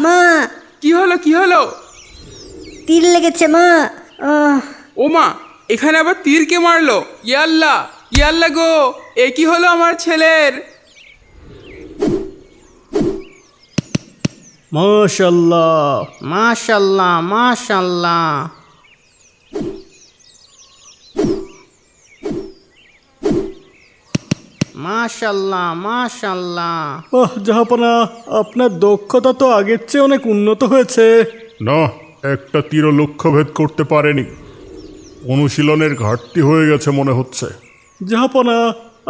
মা, কি হলো কি হলো? তীর লেগেছে মা। আহ, ও মা, এখানে আবার তীর কে মারলো? ইয়াল্লা ইয়াল্লা গো, এ কি হলো আমার ছেলের? মাশাল্লাহ মাশাল্লাহ মাশাল্লাহ। মাশাল্লাহ মাশাল্লাহ। জাহাপনা, আপনার দক্ষতা তো আগের চেয়ে অনেক উন্নত হয়েছে। না, একটা তীরও লক্ষ্যভেদ করতে পারেনি। অনুশীলনের ঘাটতি হয়ে গেছে মনে হচ্ছে। জাহাপনা,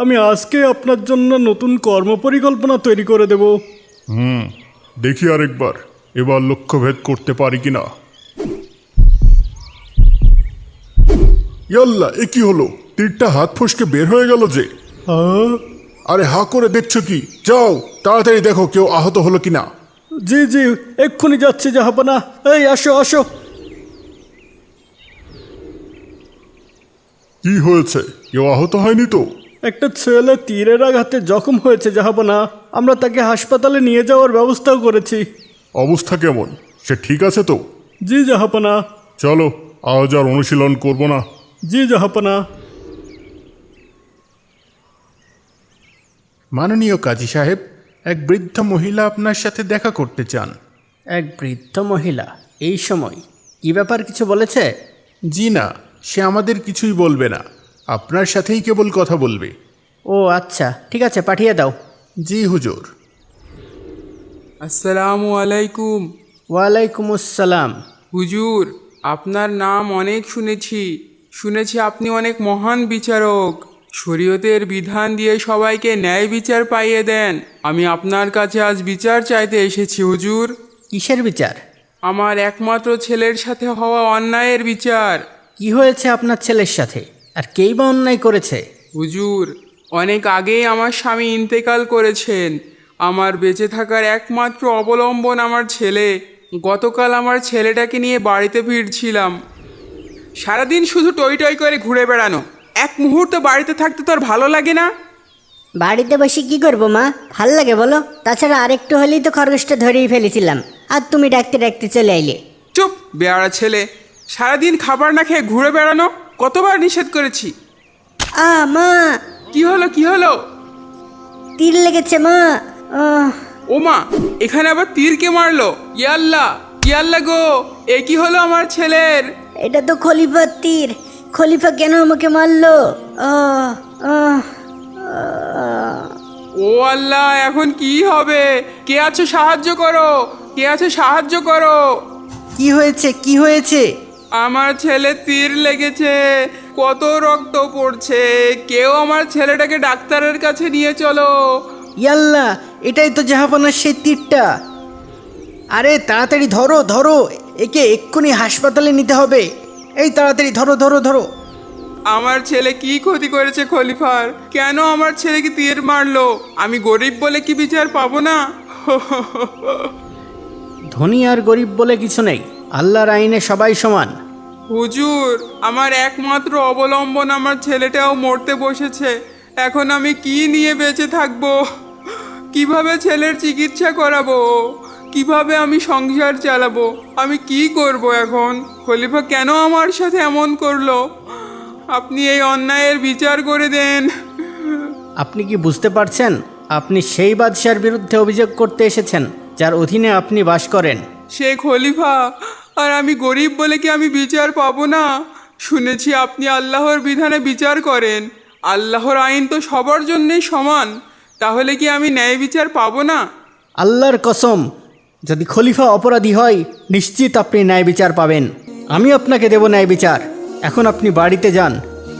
আমি আজকে আপনার জন্য নতুন কর্মপরিকল্পনা তৈরি করে দেব। দেখি আরেকবার, এবার লক্ষ্যভেদ করতে পারি কিনা। ইয়াল্লা, এ কি হলো? তীরটা হাত ফসকে বের হয়ে গেল যে। আরে হা করে দেখছো কি? যাও তাড়াতাড়ি দেখো কেউ আহত হলো কিনা। জি জি, এক্ষুনি যাচ্ছি জাহাপনা। এই আসো আসো। কি হয়েছে? কেউ আহত হয়নি তো? একটা ছেলে তীরের আঘাতে জখম হয়েছে জাহাপনা। আমরা তাকে হাসপাতালে নিয়ে যাওয়ার ব্যবস্থাও করেছি। অবস্থা কেমন? সে ঠিক আছে তো? জি জাহাপনা। চলো, আজ আর অনুশীলন করব না। জি জাহাপনা। মাননীয় কাজী সাহেব, এক বৃদ্ধ মহিলা আপনার সাথে দেখা করতে চান। এক বৃদ্ধ মহিলা এই সময়? কি ব্যাপার, কিছু বলেছে? জি না, সে আমাদের কিছুই বলবে না, আপনার সাথেই কেবল কথা বলবে। ও আচ্ছা, ঠিক আছে, পাঠিয়ে দাও। জি হুজুর। আসসালামু আলাইকুম। ওয়ালাইকুম আসসালাম। হুজুর, আপনার নাম অনেক শুনেছি আপনি অনেক মহান বিচারক। শরীয়তের বিধান দিয়ে সবাইকে ন্যায় বিচার পাইয়ে দেন। আমি আপনার কাছে আজ বিচার চাইতে এসেছি হুজুর। কিসের বিচার? আমার একমাত্র ছেলের সাথে হওয়া অন্যায়ের বিচার। কি হয়েছে আপনার ছেলের সাথে, আর কেই বা অন্যায় করেছে? হুজুর, অনেক আগেই আমার স্বামী ইন্তেকাল করেছেন। আমার বেঁচে থাকার একমাত্র অবলম্বন আমার ছেলে। গতকাল আমার ছেলেটাকে নিয়ে বাড়িতে ফিরছিলাম। সারাদিন শুধু টই টই করে ঘুরে বেড়ানো, এক মুহূর্ত বাড়িতে থাকতে তো আর ভালো লাগে না। বাড়িতে বসে কি করবো মা? ভাল লাগে বলো? তাছাড়া আরেকটু হলেই তো খরগোশটা ধরেই ফেলেছিলাম, আর তুমি ডাকতে ডাকতে চলে আইলে। চুপ বেয়ারা ছেলে, সারাদিন খাবার না খেয়ে ঘুরে বেড়ানো কতবার নিষেধ করেছি। মা, কি হলো কি হলো? তীর লেগেছে মা। ও মা, এখানে আবার তীর কে মারলো? ইয়াল্লা ইয়াল্লা গো, এ কি হলো আমার ছেলের? এটা তো খলিফার তীর। খলিফা কেন আমাকে মারলো? আহ, আহ, আহ। ও আল্লাহ, এখন কি হবে? কে আছো সাহায্য করো, কে আছে সাহায্য করো। কি হয়েছে কি হয়েছে? আমার ছেলে তীর লেগেছে, কত রক্ত পড়ছে। কেউ আমার ছেলেটাকে ডাক্তারের কাছে নিয়ে চলো। ইয়াল্লা, এটাই তো জাহাপনার সেই তীরটা। আরে তাড়াতাড়ি ধরো ধরো, একে এক্ষুনি হাসপাতালে নিতে হবে। এই তাড়াতাড়ি ধরো ধরো ধরো। আমার ছেলে কি ক্ষতি করেছে খলিফার? কেন আমার ছেলেকে তীর মারলো? আমি গরিব বলে কি বিচার পাবো না? ধনী আর গরিব বলে কিছু নেই, আল্লাহর আইনে সবাই সমান। হুজুর, আমার একমাত্র অবলম্বন আমার ছেলেটাও মরতে বসেছে। এখন আমি কি নিয়ে বেঁচে থাকবো? কিভাবে ছেলের চিকিৎসা করাবো? কিভাবে আমি সংসার চালাবো? আমি কি করব এখন? খলিফা কেন আমার সাথে এমন করলো? আপনি এই অন্যায়ের বিচার করে দেন। আপনি কি বুঝতে পারছেন? আপনি সেই বাদশার বিরুদ্ধে অভিযোগ করতে এসেছেন যার অধীনে আপনি বাস করেন। সে খলিফা, আর আমি গরিব বলে কি আমি বিচার পাবো না? শুনেছি আপনি আল্লাহর বিধানে বিচার করেন। আল্লাহর আইন তো সবার জন্যই সমান। তাহলে কি আমি ন্যায় বিচার পাবো না? আল্লাহর কসম, যদি খলিফা অপরাধী হয় নিশ্চিত আপনি ন্যায় বিচার পাবেন। আমি আপনাকে দেব ন্যায় বিচার। এখন আপনি বাড়িতে যান।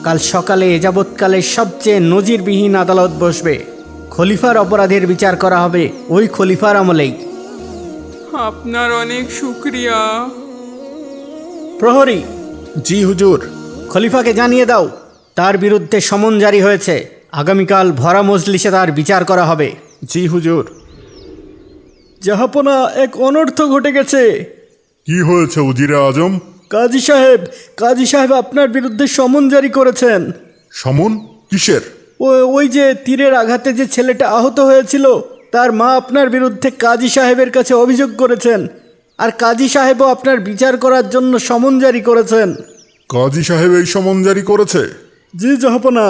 কাল সকালে এ যাবৎকালের সবচেয়ে নজিরবিহীন আদালত বসবে। খলিফার অপরাধের বিচার করা হবে ওই খলিফার আমলেই। আপনার অনেক শুকরিয়া। প্রহরী, জি হুজুর। খলিফাকে জানিয়ে দাও তার বিরুদ্ধে সমন জারি হয়েছে। আগামীকাল ভরা মজলিসে তার বিচার করা হবে। জি হুজুর। জাহাপনা, এক অনর্থ ঘটে গেছে। কি হয়েছে উজিরে আজম? কাজী সাহেব আপনার বিরুদ্ধে সমন জারি করেছেন। সমন? কিসের? ওই যে তীরের আঘাতে যে ছেলেটা আহত হয়েছিল তার মা আপনার বিরুদ্ধে কাজী সাহেবের কাছে অভিযোগ করেছেন, আর কাজী সাহেবও আপনার বিচার করার জন্য সমন জারি করেছেন। কাজী সাহেব এই সমন জারি করেছে? জি জাহাপনা।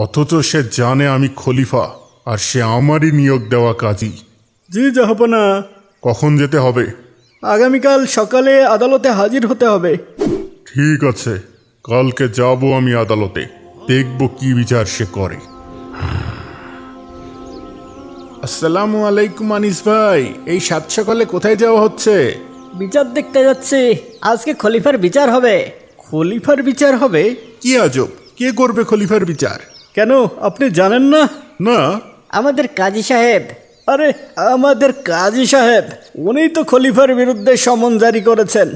অথচ সে জানে আমি খলিফা, আর সে আমারই নিয়োগ দেওয়া কাজী। জি জাহাপনা। কখন যেতে হবে? আগামীকাল সকালে আদালতে হাজির হতে হবে। ঠিক আছে, কালকে যাব আমি আদালতে, দেখব কি বিচার সে করে। আসসালামু আলাইকুম আনিস ভাই, এই সাত সকালে কোথায় যাওয়া হচ্ছে? বিচার দেখতে যাচ্ছি, আজকে খলিফার বিচার হবে। খলিফার বিচার হবে? কি আজব, কে করবে খলিফার বিচার? কেন, আপনি জানেন না? না। আমাদের কাজী সাহেব। আরে আমাদের কাজী সাহেব, উনিই তো খলিফার বিরুদ্ধে সমন জারি করেছেন।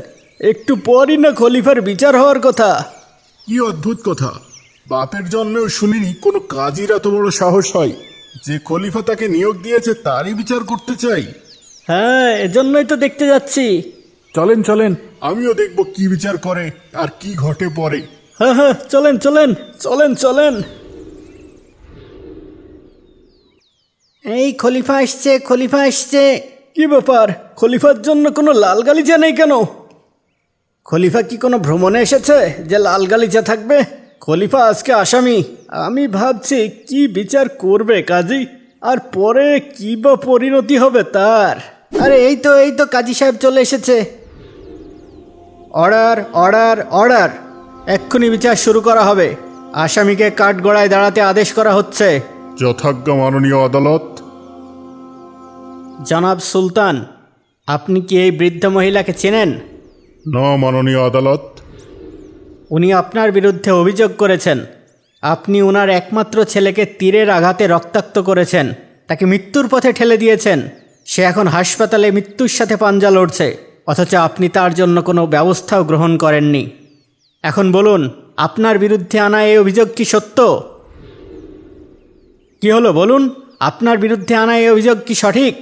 একটু পরই না খলিফার বিচার হওয়ার কথা। কি অদ্ভুত কথা, বাপের জন্মেও শুনিনি কোনো কাজীর এত বড় সাহস হয় যে খলিফা তাকে নিয়োগ দিয়েছে তারই বিচার করতে চাই। হ্যাঁ, এজন্যই তো দেখতে যাচ্ছি। চলেন চলেন, আমিও দেখব কি বিচার করে আর কি ঘটে পরে। হ্যাঁ হ্যাঁ, চলেন চলেন চলেন চলেন। এই খলিফা আসছে, খলিফা আসছে। কি ব্যাপার, খলিফার জন্য কোনো লাল গালিচা নেই কেন? খলিফা কি কোনো ভ্রমণে এসেছে যে লাল গালিচা থাকবে? খলিফা আজকে আসামি। আমি ভাবছি কি বিচার করবে কাজী, আর পরে কি বা পরিণতি হবে তার। আরে এই তো কাজী সাহেব চলে এসেছে। অর্ডার অর্ডার অর্ডার, এক্ষুনি বিচার শুরু করা হবে। আসামিকে কাঠগড়ায় দাঁড়াতে আদেশ করা হচ্ছে। যথাজ্ঞা মাননীয় আদালত। জনাব সুলতান, আপনি কি এই বৃদ্ধ মহিলাকে চেনেন? না মাননীয় আদালত। উনি আপনার বিরুদ্ধে অভিযোগ করেছেন আপনি ওনার একমাত্র ছেলেকে তীরের আঘাতে রক্তাক্ত করেছেন, তাকে মৃত্যুর পথে ঠেলে দিয়েছেন। সে এখন হাসপাতালে মৃত্যুর সাথে পাঞ্জা লড়ছে, অথচ আপনি তার জন্য কোনো ব্যবস্থাও গ্রহণ করেননি। এখন বলুন, আপনার বিরুদ্ধে আনা এই অভিযোগ কি সত্য? কি হলো বলুন, আপনার বিরুদ্ধে আনা এই অভিযোগ কি সঠিক?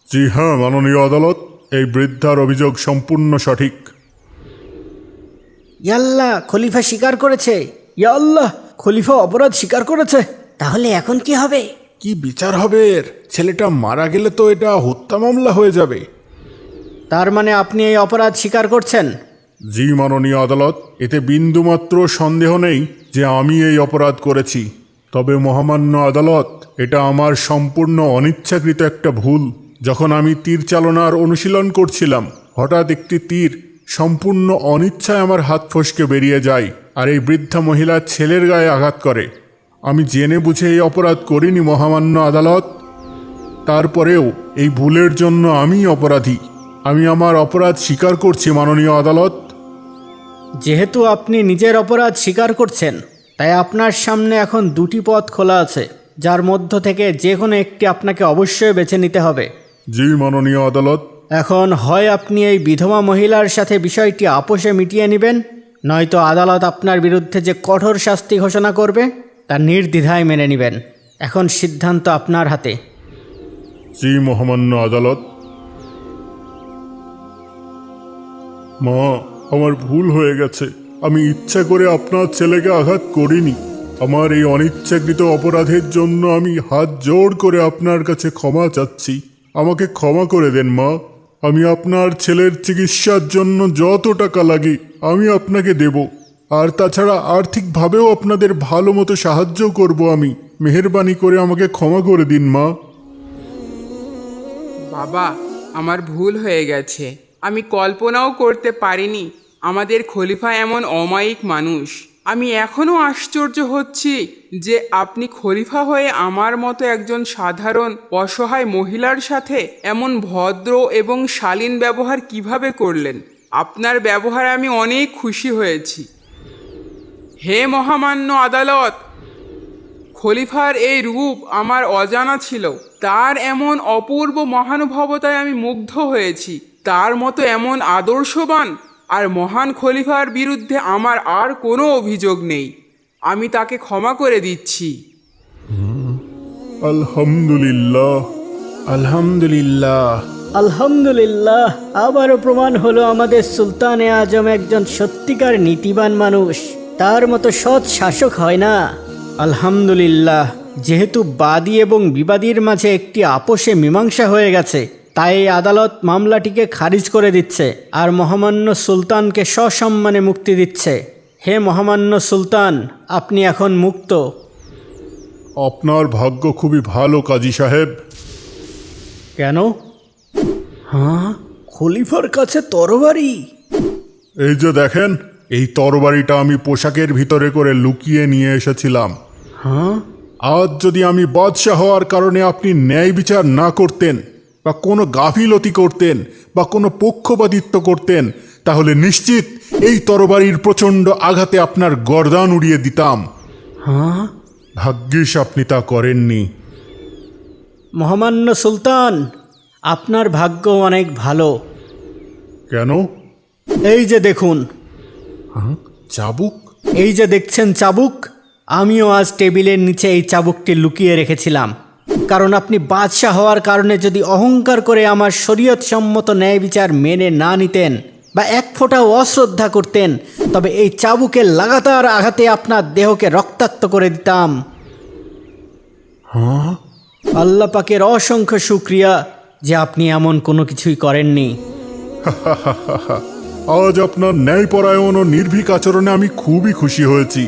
জি হ্যাঁ মাননীয় আদালত, এই বৃদ্ধার অভিযোগ সম্পূর্ণ সঠিক। ইয়াল্লাহ, খলিফা স্বীকার করেছে। ইয়া আল্লাহ, খলিফা অপরাধ স্বীকার করেছে। তাহলে এখন কি হবে? কি বিচার হবে এর? ছেলেটা মারা গেলে তো এটা হত্যা মামলা হয়ে যাবে। তার মানে আপনি এই অপরাধ স্বীকার করছেন? জি মাননীয় আদালত, এতে বিন্দুমাত্র সন্দেহ নেই যে আমি এই অপরাধ করেছি। তবে মহামান্য আদালত, এটা আমার সম্পূর্ণ অনিচ্ছাকৃত একটা ভুল। যখন আমি তীর চালনার অনুশীলন করছিলাম, হঠাৎ একটি তীর সম্পূর্ণ অনিচ্ছায় আমার হাত ফসকে বেরিয়ে যায় আর এই বৃদ্ধা মহিলার ছেলের গায়ে আঘাত করে। আমি জেনে বুঝে এই অপরাধ করিনি মহামান্য আদালত। তারপরেও এই ভুলের জন্য আমি অপরাধী। আমি আমার অপরাধ স্বীকার করছি মাননীয় আদালত। যেহেতু আপনি নিজের অপরাধ স্বীকার করছেন, তাই আপনার সামনে এখন দুটি পথ খোলা আছে, যার মধ্য থেকে যে কোনো একটি আপনাকে অবশ্যই বেছে নিতে হবে। জি মাননীয় আদালত। এখন হয় আপনি এই বিধবা মহিলার সাথে বিষয়টি আপোষে মিটিয়ে নেবেন, নয়তো আদালত আপনার বিরুদ্ধে যে কঠোর শাস্তি ঘোষণা করবে তা নির্দ্বিধায় মেনে নেবেন। এখন সিদ্ধান্ত আপনার হাতে। জি মহামান্য আদালত। মা, আমার ভুল হয়ে গেছে। আমি ইচ্ছা করে আপনার ছেলেকে আঘাত করিনি। আমার এই অনিচ্ছাকৃত অপরাধের জন্য আমি হাত জোড় করে আপনার কাছে ক্ষমা চাচ্ছি। আমাকে ক্ষমা করে দেন মা। আমি আপনার ছেলের চিকিৎসার জন্য যত টাকা লাগে আমি আপনাকে দেব, আর তাছাড়া আর্থিকভাবেও আপনাদের ভালো মতো সাহায্য করব আমি। মেহেরবানি করে আমাকে ক্ষমা করে দিন মা। বাবা, আমার ভুল হয়ে গেছে। আমি কল্পনাও করতে পারিনি আমাদের খলিফা এমন অমায়িক মানুষ। আমি এখনও আশ্চর্য হচ্ছি যে আপনি খলিফা হয়ে আমার মতো একজন সাধারণ অসহায় মহিলার সাথে এমন ভদ্র এবং শালীন ব্যবহার কিভাবে করলেন। আপনার ব্যবহারে আমি অনেক খুশি হয়েছি। হে মহামান্য আদালত, খলিফার এই রূপ আমার অজানা ছিল। তার এমন অপূর্ব মহানুভবতায় আমি মুগ্ধ হয়েছি। তার মতো এমন আদর্শবান আর মহান খলিফার বিরুদ্ধে আমার আর কোনো অভিযোগ নেই। আমি তাকে ক্ষমা করে দিচ্ছি। আলহামদুলিল্লাহ। আলহামদুলিল্লাহ। আলহামদুলিল্লাহ, আবারও প্রমাণ হলো আমাদের সুলতানে আজম একজন সত্যিকার নীতিবান মানুষ। তার মতো সৎ শাসক হয় না। আলহামদুলিল্লাহ, যেহেতু বাদী এবং বিবাদীর মাঝে একটি আপোষে মীমাংসা হয়ে গেছে, তাই এই আদালত মামলাটিকে খারিজ করে দিচ্ছে আর মহামান্য সুলতানকে সসম্মানে মুক্তি দিচ্ছে। হে মহামান্য সুলতান, আপনি এখন মুক্ত। আপনার ভাগ্য খুবই ভালো কাজী সাহেব। কেন? হ্যাঁ, খলিফার কাছে তরবারি? এই যে দেখেন, এই তরবারিটা আমি পোশাকের ভিতরে করে লুকিয়ে নিয়ে এসেছিলাম। হ্যাঁ, আজ যদি আমি বাদশাহ হওয়ার কারণে আপনি ন্যায় বিচার না করতেন বা কোনো গাফিলতি করতেন বা কোনো পক্ষপাতিত্ব করতেন, তাহলে নিশ্চিত এই তরবারির প্রচণ্ড আঘাতে আপনার গর্দান উড়িয়ে দিতাম। হ্যাঁ। ভাগ্যিস আপনি তা করেননি। মহামান্য সুলতান, আপনার ভাগ্য অনেক ভালো। কেন? এই যে দেখুন, চাবুক? এই যে দেখছেন চাবুক, আমিও আজ টেবিলের নিচে এই চাবুকটি লুকিয়ে রেখেছিলাম। কারণ আপনি বাদশাহ হওয়ার কারণে যদি অহংকার করে আমার শরীয়ত সম্মত ন্যায় বিচার মেনে না নিতেন বা এক ফোঁটাও অশ্রদ্ধা করতেন, তবে এই চাবুকের লাগাতার আঘাতে আপনার দেহকে রক্তাক্ত করে দিতাম। আল্লাহ পাকের অসংখ্য শুকরিয়া যে আপনি এমন কোনো কিছুই করেননি। আজ আপনার ন্যায়পরায়ণ ও নির্ভীক আচরণে আমি খুবই খুশি হয়েছি।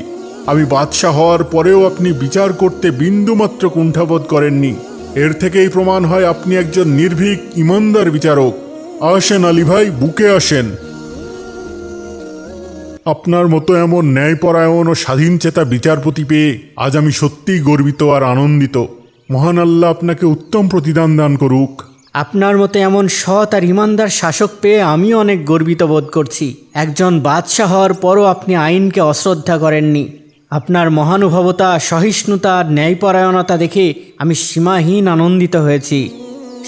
আমি বাদশাহ হওয়ার পরেও আপনি বিচার করতে বিন্দুমাত্র কুণ্ঠাবোধ করেননি। এর থেকেই প্রমাণ হয় আপনি একজন নির্ভীক ইমানদার বিচারক। আসেন আলী ভাই, বুকে আসেন। আপনার মতো এমন ন্যায়পরায়ণ ও স্বাধীনচেতা বিচারপতি পেয়ে আজ আমি সত্যিই গর্বিত আর আনন্দিত। মহান আল্লাহ আপনাকে উত্তম প্রতিদান দান করুক। আপনার মতো এমন সৎ আর ইমানদার শাসক পেয়ে আমিও অনেক গর্বিত বোধ করছি। একজন বাদশাহ হওয়ার পরও আপনি আইনকে অশ্রদ্ধা করেননি। আপনার মহানুভবতা, সহিষ্ণুতা আর ন্যায়পরায়ণতা দেখে আমি সীমাহীন আনন্দিত হয়েছি।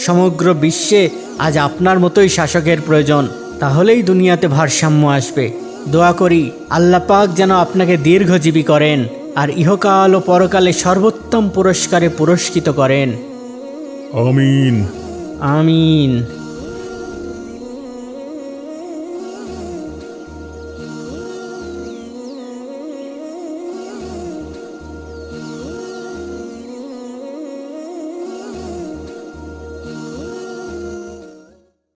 সমগ্র বিশ্বে আজ আপনার মতোই শাসকের প্রয়োজন, তাহলেই দুনিয়াতে ভারসাম্য আসবে। দোয়া করি আল্লাহ পাক যেন আপনাকে দীর্ঘজীবী করেন আর ইহকাল ও পরকালে সর্বোত্তম পুরস্কারে পুরস্কৃত করেন। আমিন। আমিন।